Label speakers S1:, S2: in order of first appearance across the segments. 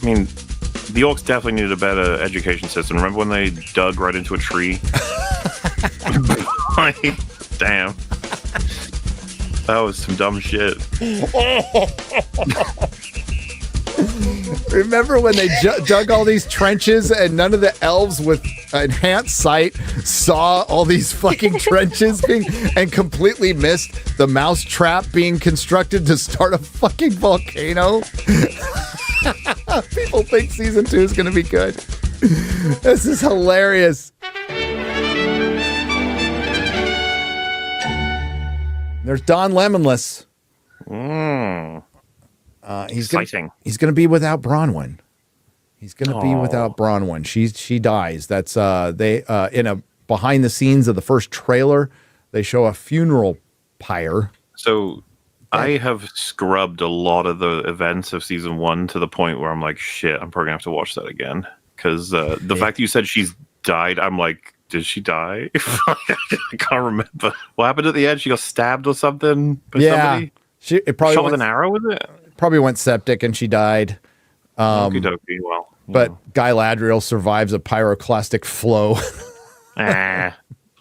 S1: I mean, the orcs definitely needed a better education system. Remember when they dug right into a tree? Like, damn. That was some dumb shit.
S2: Remember when they dug all these trenches and none of the elves with enhanced sight saw all these fucking trenches and completely missed the mouse trap being constructed to start a fucking volcano? People think season 2 is going to be good. This is hilarious. There's Don Lemonless. He's
S1: Exciting.
S2: He's going to be without Bronwyn. He's going to be without Bronwyn. She dies. That's they in a behind the scenes of the first trailer, they show a funeral pyre.
S1: So I have scrubbed a lot of the events of season 1 to the point where I'm like, shit, I'm probably gonna have to watch that again. Because the fact that you said she's died, I'm like, did she die? I can't remember. What happened at the end? She got stabbed or something by somebody?
S2: It probably
S1: shot with an arrow, was it?
S2: Probably went septic and she died.
S1: Okie dokie, well.
S2: But Guy Ladriel survives a pyroclastic flow.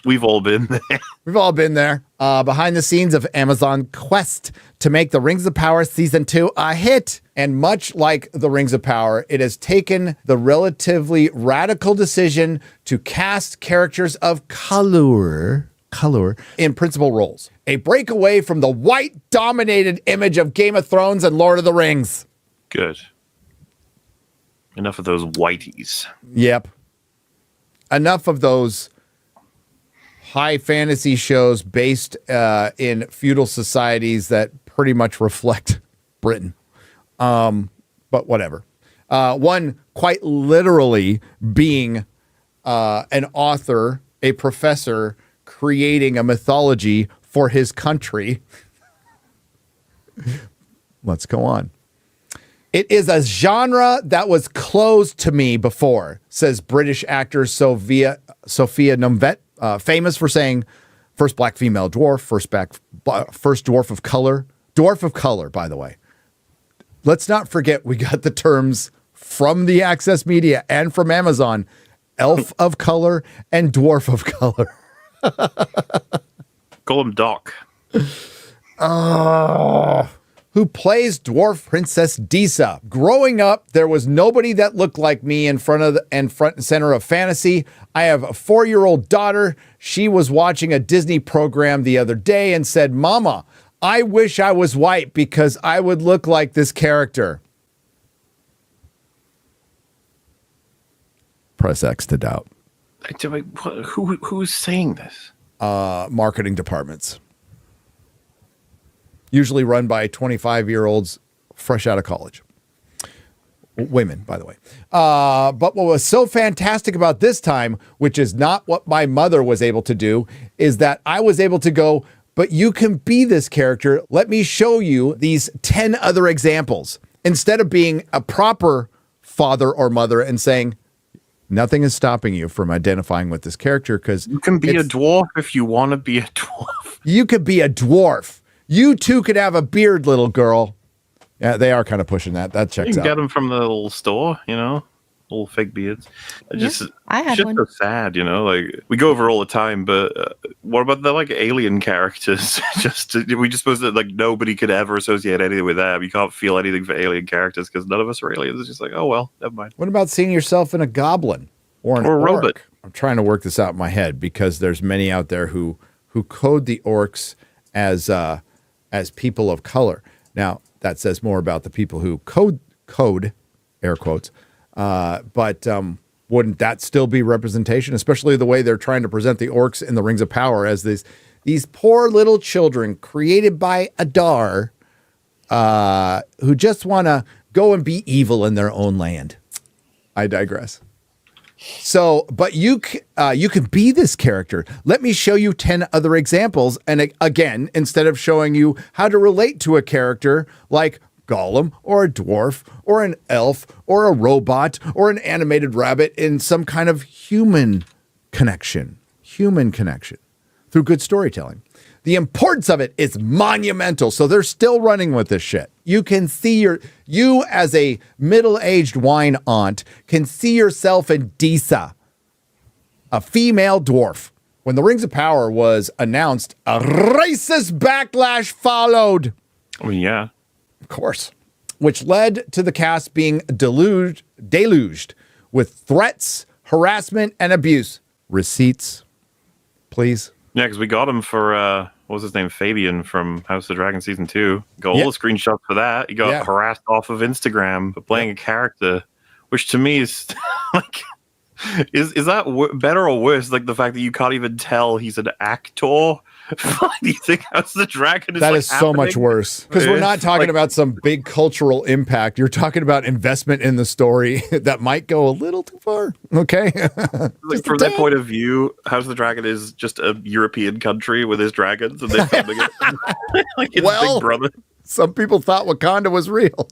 S1: We've all been there.
S2: We've all been there. Behind the scenes of Amazon quest to make the Rings of Power Season 2 a hit. And much like the Rings of Power, it has taken the relatively radical decision to cast characters of color in principal roles. A breakaway from the white-dominated image of Game of Thrones and Lord of the Rings.
S1: Good. Enough of those whiteys.
S2: Yep. Enough of those high fantasy shows based in feudal societies that pretty much reflect Britain. But whatever. One quite literally being an author, a professor, creating a mythology for his country. Let's go on. It is a genre that was closed to me before, says British actor Sophia Nomvet, famous for saying first black female dwarf, first dwarf of color. Dwarf of color, by the way. Let's not forget we got the terms from the Access Media and from Amazon, elf of color and dwarf of color.
S1: Call him Doc.
S2: Who plays dwarf princess Disa. Growing up, there was nobody that looked like me in front and center of fantasy. I have a 4-year-old daughter. She was watching a Disney program the other day and said, "Mama, I wish I was white because I would look like this character." Press X to doubt.
S1: Who's saying this?
S2: Marketing departments. Usually run by 25-year-olds fresh out of college. Women, by the way. But what was so fantastic about this time, which is not what my mother was able to do, is that I was able to go, but you can be this character. Let me show you these 10 other examples. Instead of being a proper father or mother and saying, nothing is stopping you from identifying with this character because
S1: you can be a dwarf if you want to be a dwarf.
S2: You could be a dwarf. You too could have a beard, little girl. Yeah, they are kind of pushing that. That checks out.
S1: You can get them from the little store, little fake beards.
S3: I had
S1: just
S3: one.
S1: So sad, like we go over all the time, but what about the alien characters? We just supposed that nobody could ever associate anything with them. You can't feel anything for alien characters because none of us are aliens. It's just like, oh well, never mind.
S2: What about seeing yourself in a goblin or a
S1: robot?
S2: I'm trying to work this out in my head because there's many out there who code the orcs as people of color. Now, that says more about the people who code, air quotes, but wouldn't that still be representation, especially the way they're trying to present the orcs in the Rings of Power as these poor little children created by Adar who just want to go and be evil in their own land. I digress. So, but you can be this character. Let me show you 10 other examples. And again, instead of showing you how to relate to a character like Gollum or a dwarf or an elf or a robot or an animated rabbit in some kind of human connection through good storytelling. The importance of it is monumental. So they're still running with this shit. You can see you as a middle-aged wine aunt can see yourself in Disa, a female dwarf. When the Rings of Power was announced, a racist backlash followed.
S1: I mean, yeah.
S2: Of course. Which led to the cast being deluged with threats, harassment, and abuse. Receipts, please.
S1: Yeah, because we got him for, what was his name? Fabian from House of the Dragon Season 2. Got all the screenshots for that. He got harassed off of Instagram for playing a character, which to me is like, is that better or worse? Like the fact that you can't even tell he's an actor? Do you think House of the Dragon is
S2: that
S1: like
S2: is so much worse? Because we're not talking about some big cultural impact. You're talking about investment in the story that might go a little too far. Okay.
S1: Like from their point of view, House of the Dragon is just a European country with his dragons, and they're filming it like it's Big Brother.
S2: Some people thought Wakanda was real.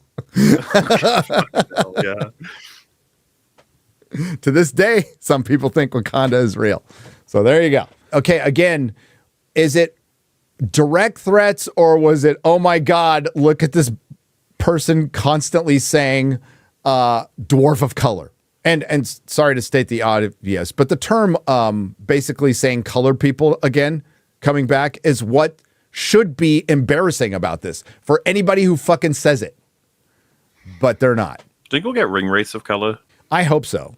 S1: Yeah.
S2: To this day, some people think Wakanda is real. So there you go. Okay, again, is it direct threats or was it, oh my God, look at this person constantly saying dwarf of color? And sorry to state the obvious, but the term basically saying colored people again, coming back, is what should be embarrassing about this for anybody who fucking says it. But they're not.
S1: Do you think we'll get ring race of color?
S2: I hope so.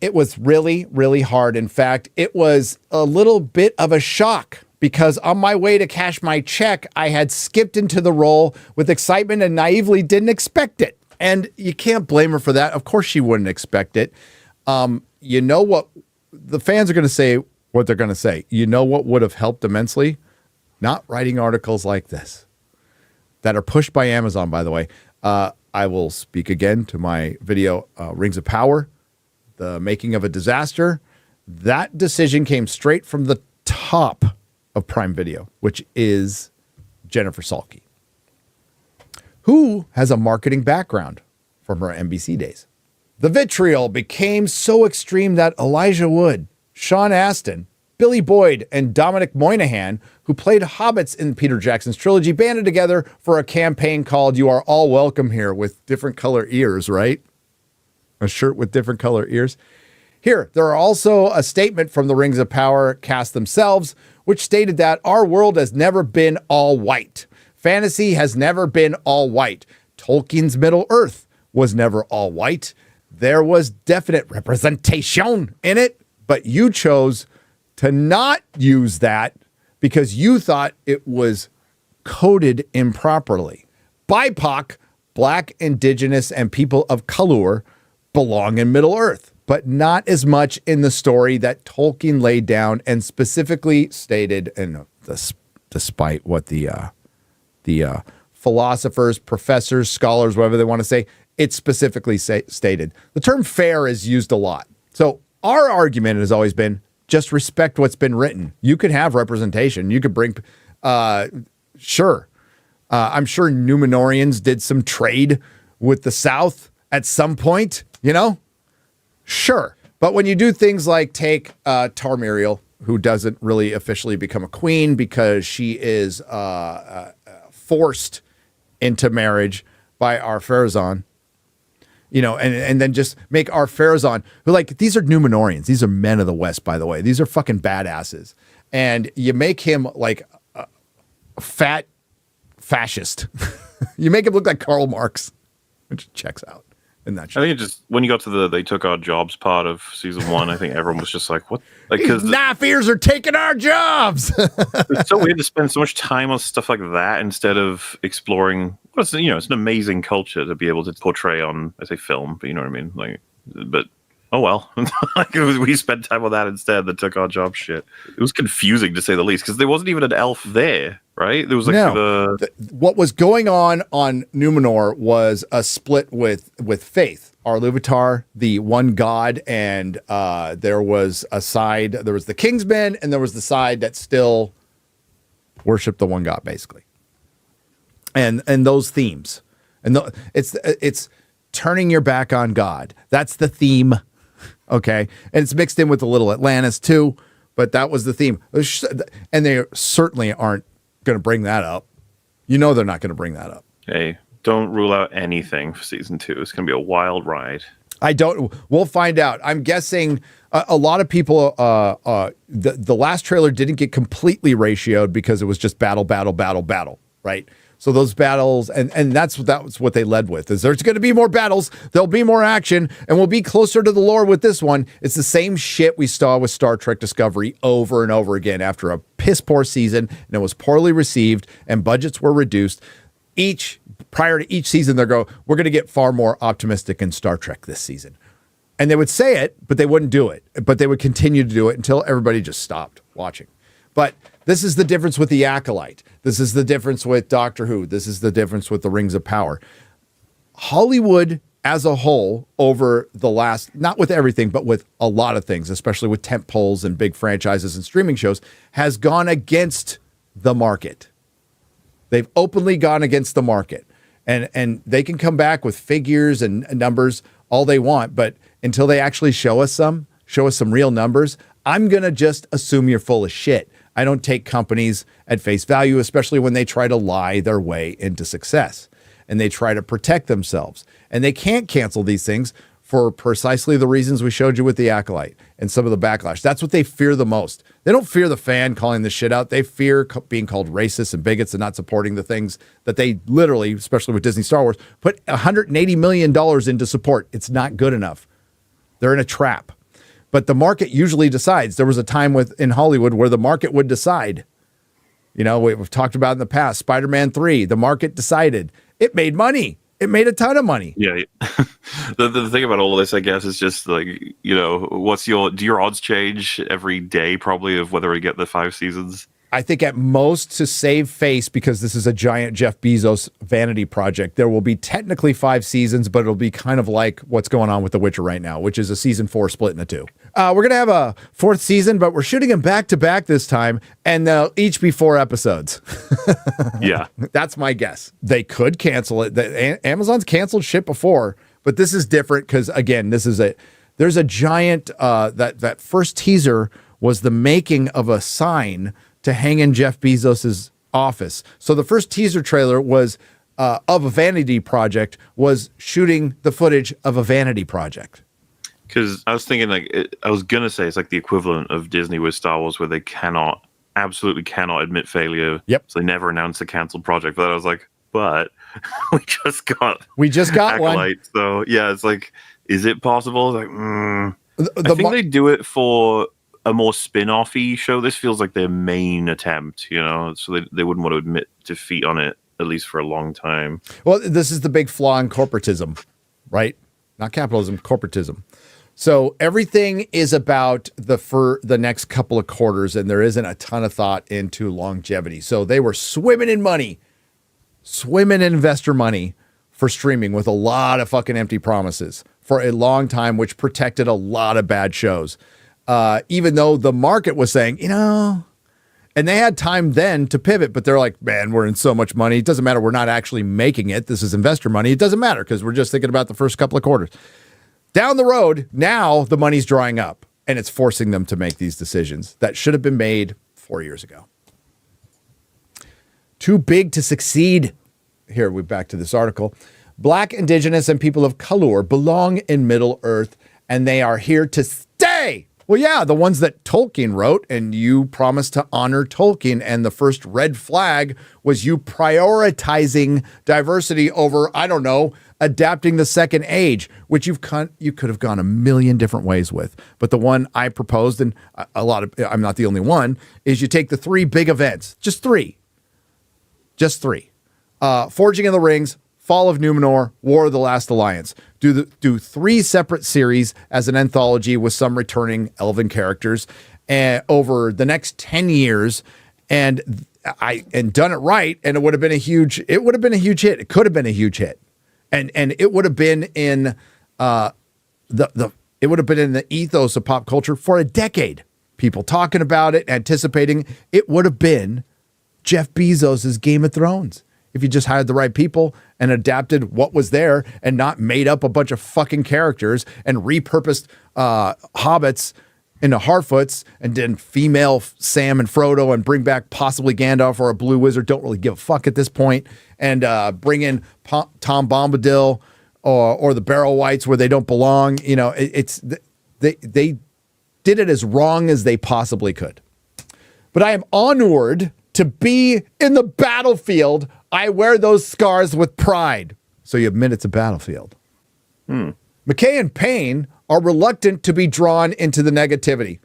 S2: It was really, really hard. In fact, it was a little bit of a shock because on my way to cash my check, I had skipped into the role with excitement and naively didn't expect it. And you can't blame her for that. Of course she wouldn't expect it. You know what? The fans are going to say what they're going to say. You know what would have helped immensely? Not writing articles like this that are pushed by Amazon, by the way. I will speak again to my video, Rings of Power, the making of a disaster. That decision came straight from the top of Prime Video, which is Jennifer Salke, who has a marketing background from her NBC days. The vitriol became so extreme that Elijah Wood, Sean Astin, Billy Boyd, and Dominic Moynihan, who played hobbits in Peter Jackson's trilogy, banded together for a campaign called You Are All Welcome Here, with different color ears, right? A shirt with different color ears. Here, there are also a statement from the Rings of Power cast themselves, which stated that our world has never been all white. Fantasy has never been all white. Tolkien's Middle-earth was never all white. There was definite representation in it, but you chose to not use that because you thought it was coded improperly. BIPOC, Black, Indigenous, and people of color belong in Middle-earth, but not as much in the story that Tolkien laid down and specifically stated, and despite what the philosophers, professors, scholars, whatever they want to say, it specifically stated. The term fair is used a lot. So our argument has always been, just respect what's been written. You could have representation. You could bring, sure. I'm sure Numenorians did some trade with the South at some point, you know? Sure. But when you do things like take Tarmiriel, who doesn't really officially become a queen because she is forced into marriage by Ar-Pharazôn, you know, and then just make Ar-Pharazôn, who, like, these are Numenorians. These are men of the West, by the way. These are fucking badasses. And you make him like a fat fascist. You make him look like Karl Marx, which checks out. I think
S1: it just, when you got to the they took our jobs part of season 1, I think everyone was just like, what? Like,
S2: because knife ears are taking our jobs.
S1: It's so weird to spend so much time on stuff like that instead of exploring. Well, it's, you know, it's an amazing culture to be able to portray on, I say film, but you know what I mean? Like, but oh well. Like, we spent time on that instead that took our job shit. It was confusing to say the least because there wasn't even an elf there, right? There was like
S2: what was going on Numenor was a split with faith. Arluvatar, the one god, and there was a side. There was the Kingsmen, and there was the side that still worshipped the one god, basically. And those themes, and it's turning your back on God. That's the theme, okay. And it's mixed in with a little Atlantis too. but that was the theme. And they certainly aren't going to bring that up. You know they're not going to bring that up.
S1: Hey, don't rule out anything for season 2. It's going to be a wild ride.
S2: We'll find out. I'm guessing a lot of people, the last trailer didn't get completely ratioed because it was just battle, right? So those battles, and that's what they led with, is there's going to be more battles, there'll be more action, and we'll be closer to the lore with this one. It's the same shit we saw with Star Trek Discovery over and over again after a piss poor season, and it was poorly received, and budgets were reduced. Prior to each season, we're going to get far more optimistic in Star Trek this season. And they would say it, but they wouldn't do it. But they would continue to do it until everybody just stopped watching. But this is the difference with The Acolyte. This is the difference with Doctor Who. This is the difference with The Rings of Power. Hollywood as a whole over the last, not with everything, but with a lot of things, especially with tent poles and big franchises and streaming shows, has gone against the market. They've openly gone against the market. And they can come back with figures and numbers all they want, but until they actually show us some real numbers, I'm going to just assume you're full of shit. I don't take companies at face value, especially when they try to lie their way into success and they try to protect themselves. And they can't cancel these things for precisely the reasons we showed you with The Acolyte and some of the backlash. That's what they fear the most. They don't fear the fan calling this shit out. They fear being called racist and bigots and not supporting the things that they literally, especially with Disney Star Wars, put $180 million into support. It's not good enough. They're in a trap. But the market usually decides. There was a time in Hollywood where the market would decide. You know, we've talked about in the past, Spider-Man 3, the market decided. It made money. It made a ton of money.
S1: Yeah. The thing about all of this, I guess, is just like, you know, do your odds change every day probably of whether we get the 5 seasons?
S2: I think at most, to save face, because this is a giant Jeff Bezos vanity project, there will be technically 5 seasons, but it'll be kind of like what's going on with The Witcher right now, which is a season 4 split into 2. We're going to have a 4th season, but we're shooting them back to back this time, and they'll each be 4 episodes.
S1: Yeah.
S2: That's my guess. They could cancel it. Amazon's canceled shit before, but this is different because, again, there's a giant, that first teaser was the making of a sign to hang in Jeff Bezos's office. So the first teaser trailer was of a vanity project, was shooting the footage of a vanity project.
S1: Because I was thinking, I was going to say it's like the equivalent of Disney with Star Wars, where they absolutely cannot admit failure.
S2: Yep.
S1: So they never announce a canceled project. But I was like, we just got Acolyte. One. So yeah, it's like, is it possible? Like, I think they do it for a more spin-off-y show. This feels like their main attempt, you know, so they wouldn't want to admit defeat on it, at least for a long time.
S2: Well, this is the big flaw in corporatism, right? Not capitalism, corporatism. So everything is about for the next couple of quarters, and there isn't a ton of thought into longevity. So they were swimming in investor money for streaming with a lot of fucking empty promises for a long time, which protected a lot of bad shows. Even though the market was saying, you know, and they had time then to pivot, but they're like, man, we're in so much money. It doesn't matter. We're not actually making it. This is investor money. It doesn't matter because we're just thinking about the first couple of quarters. Down the road, now the money's drying up and it's forcing them to make these decisions that should have been made 4 years ago. Too big to succeed. Here, we're back to this article. Black, Indigenous, and people of color belong in Middle Earth, and they are here to stay. Well, yeah, the ones that Tolkien wrote, and you promised to honor Tolkien, and the first red flag was you prioritizing diversity over, I don't know, adapting the Second Age, which you could have gone a million different ways with. But the one I proposed, and I'm not the only one, is you take the 3 big events, just three. Forging of the Rings, Fall of Numenor, War of the Last Alliance. Do 3 separate series as an anthology with some returning elven characters over the next 10 years, and done it right, and it would have been a huge hit. It could have been a huge hit, and it would have been in it would have been in the ethos of pop culture for a decade. People talking about it, anticipating. It would have been Jeff Bezos's Game of Thrones. If you just hired the right people and adapted what was there and not made up a bunch of fucking characters and repurposed hobbits into Harfoots and then female Sam and Frodo and bring back possibly Gandalf or a blue wizard. Don't really give a fuck at this point. And bring in Tom Bombadil or the Barrow Whites where they don't belong. You know, they did it as wrong as they possibly could. But I am honored to be in the battlefield. I wear those scars with pride. So you admit it's a battlefield. McKay and Payne are reluctant to be drawn into the negativity.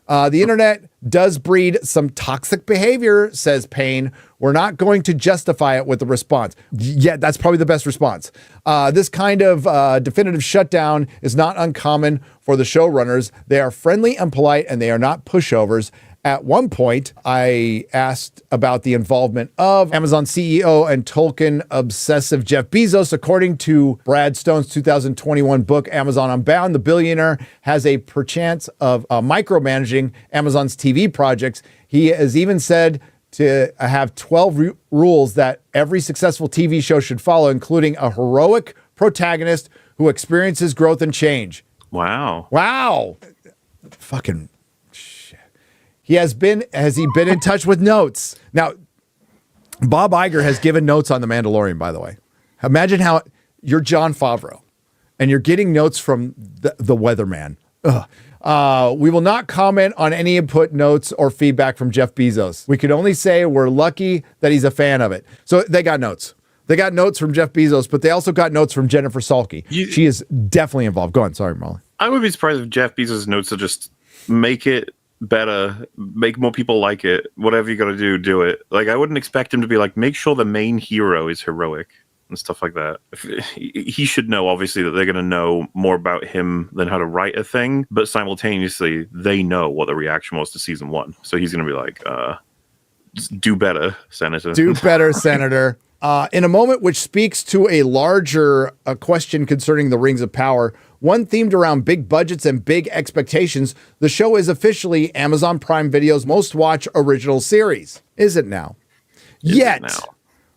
S2: The internet does breed some toxic behavior, says Payne. We're not going to justify it with a response. Yeah, that's probably the best response. This kind of definitive shutdown is not uncommon for the showrunners. They are friendly and polite, and they are not pushovers. At one point, I asked about the involvement of Amazon CEO and Tolkien obsessive Jeff Bezos. According to Brad Stone's 2021 book, Amazon Unbound, the billionaire has a perchance of micromanaging Amazon's TV projects. He has even said to have 12 rules that every successful TV show should follow, including a heroic protagonist who experiences growth and change.
S1: Wow.
S2: Fucking has he been in touch with notes? Now, Bob Iger has given notes on The Mandalorian, by the way. Imagine how you're Jon Favreau and you're getting notes from the weatherman. We will not comment on any input, notes, or feedback from Jeff Bezos. We could only say we're lucky that he's a fan of it. So they got notes. They got notes from Jeff Bezos, but they also got notes from Jennifer Salke. She is definitely involved. Go on. Sorry, Molly.
S1: I would be surprised if Jeff Bezos' notes will just make it better, make more people like it. Whatever you got to do it. Like, I wouldn't expect him to be like, make sure the main hero is heroic and stuff like that. He should know, obviously, that they're going to know more about him than how to write a thing, but simultaneously, they know what the reaction was to season 1. So he's going to be like, just do better, Senator.
S2: Do better, Senator. In a moment which speaks to a larger question concerning the Rings of Power, one themed around big budgets and big expectations, the show is officially Amazon Prime Video's most watched original series. Is it now?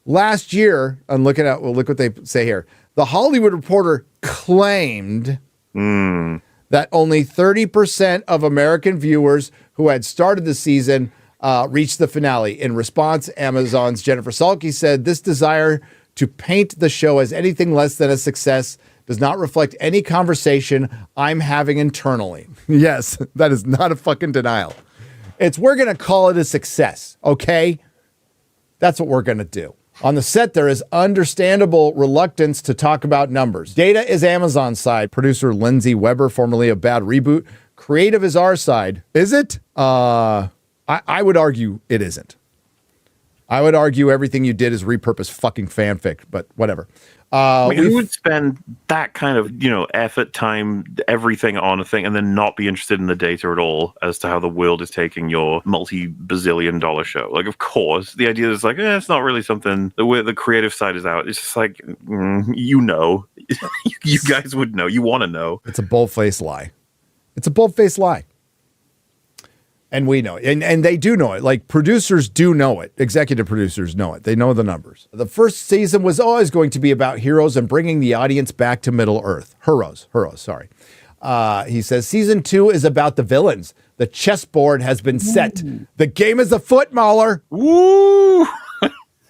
S2: Last year, and look what they say here. The Hollywood Reporter claimed that only 30% of American viewers who had started the season reached the finale. In response, Amazon's Jennifer Salke said this desire to paint the show as anything less than a success does not reflect any conversation I'm having internally. Yes, that is not a fucking denial. We're going to call it a success, okay? That's what we're going to do. On the set, there is understandable reluctance to talk about numbers. Data is Amazon's side. Producer Lindsay Weber, formerly of Bad Reboot. Creative is our side. Is it? I would argue it isn't. I would argue everything you did is repurposed fucking fanfic, but whatever.
S1: Who would spend that kind of, effort, time, everything on a thing, and then not be interested in the data at all as to how the world is taking your multi-bazillion dollar show? Like, of course, the idea is like, it's not really something. The creative side is out. It's just like, you guys would know. You want to know.
S2: It's a bold-faced lie. It's a bold-faced lie. And we know it. And they do know it. Like, producers do know it. Executive producers know it. They know the numbers. The first season was always going to be about heroes and bringing the audience back to Middle Earth. Heroes, sorry. He says, season 2 is about the villains. The chessboard has been set. The game is afoot, MauLer.
S1: Woo!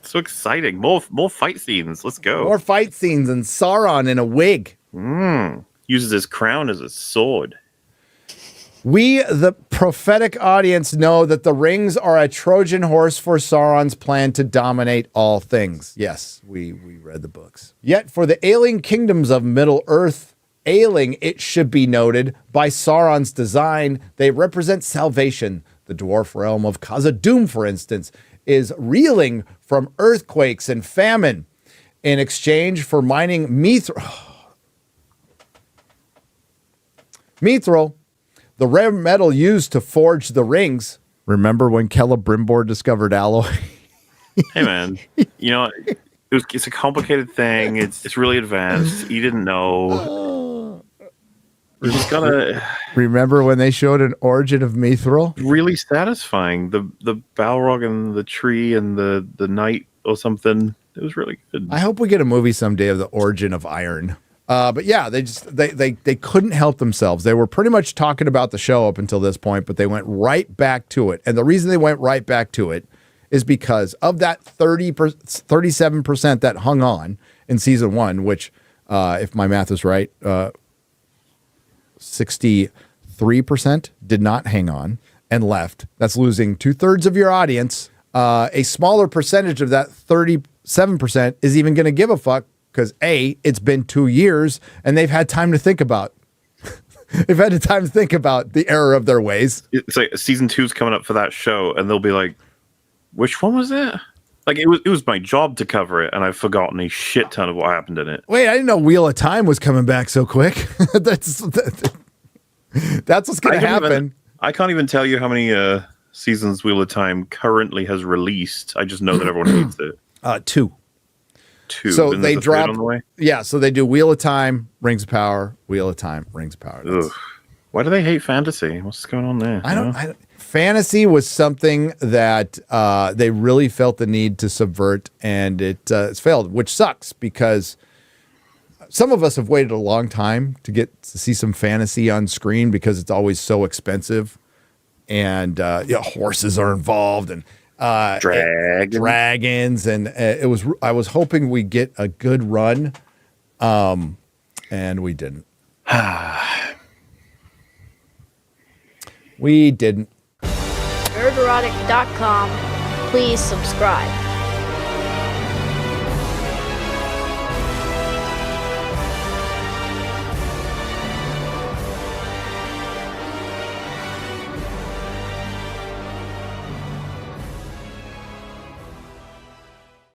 S1: So exciting. More fight scenes. Let's go.
S2: More fight scenes and Sauron in a wig.
S1: Uses his crown as a sword.
S2: We, the prophetic audience, know that the rings are a Trojan horse for Sauron's plan to dominate all things. Yes, we read the books. Yet for the ailing kingdoms of Middle-earth, ailing, it should be noted, by Sauron's design, they represent salvation. The dwarf realm of Khazad-dûm, for instance, is reeling from earthquakes and famine. In exchange for mining mithril, the rare metal used to forge the rings. Remember when Celebrimbor discovered alloy?
S1: Hey, man. It's a complicated thing. It's really advanced. You didn't know. You just gotta...
S2: Remember when they showed an origin of mithril?
S1: Really satisfying. The Balrog and the tree and the knight or something. It was really good.
S2: I hope we get a movie someday of the origin of iron. But yeah, they couldn't help themselves. They were pretty much talking about the show up until this point, but they went right back to it. And the reason they went right back to it is because of that 37% that hung on in season 1, which, if my math is right, 63% did not hang on and left. That's losing 2/3 of your audience. A smaller percentage of that 37% is even going to give a fuck because A, it's been 2 years and they've had time to think about. They've had time to think about the error of their ways.
S1: It's like season 2's coming up for that show, and they'll be like, "Which one was it?" Like it was my job to cover it, and I've forgotten a shit ton of what happened in it.
S2: Wait, I didn't know Wheel of Time was coming back so quick. That's what's going to happen.
S1: I can't even tell you how many seasons Wheel of Time currently has released. I just know that everyone hates it.
S2: 2. So they drop. Yeah, so they do Wheel of Time, Rings of Power, Wheel of Time, Rings of Power.
S1: Why do they hate fantasy? What's going on there?
S2: I don't. Fantasy was something that they really felt the need to subvert, and it's failed, which sucks because some of us have waited a long time to get to see some fantasy on screen because it's always so expensive, and horses are involved and dragons, and I was hoping we get a good run, and we didn't. We didn't.
S3: Nerdrotic.com. Please subscribe.